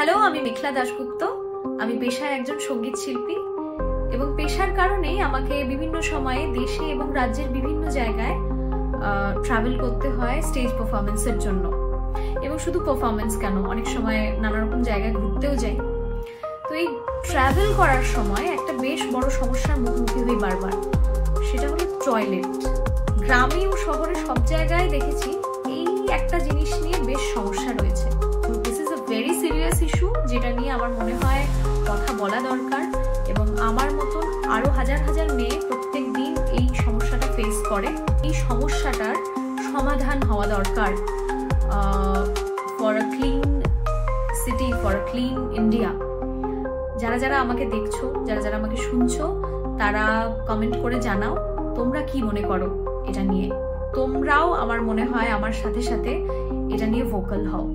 Hello, আমি মেঘলা দাশগুপ্ত। আমি পেশায় একজন সঙ্গীত শিল্পী এবং পেশার কারণেই আমাকে বিভিন্ন সময়ে দেশে এবং রাজ্যের বিভিন্ন জায়গায় ট্রাভেল করতে হয় স্টেজ পারফরমেন্সের জন্য। এবং শুধু পারফরমেন্স কেন, অনেক সময় নানা রকম জায়গায় ঘুরতেও যাই। তো এই ট্রাভেল করার সময় একটা বেশ বড় সমস্যার মুখোমুখি হই বারবার, সেটা হলো টয়লেট। গ্রামে ও শহরে সব জায়গায় দেখেছি এই একটা জিনিস নিয়ে বেশ সমস্যা রয়েছে। This is a very serious issue, যেটা নিয়ে আমার মনে হয় কথা বলা দরকার। এবং আমার মতন আরো হাজার হাজার মেয়ে প্রত্যেক দিন এই সমস্যাটা ফেস করে। এই সমস্যাটার সমাধান হওয়া দরকার for a clean city, for a clean India. যারা যারা আমাকে দেখছো, যারা যারা আমাকে শুনছো, তারা কমেন্ট করে জানাও তোমরা কি মনে করো এটা নিয়ে। তোমরাও আমার মনে হয় আমার সাথে সাথে এটা নিয়ে ভোকাল হও।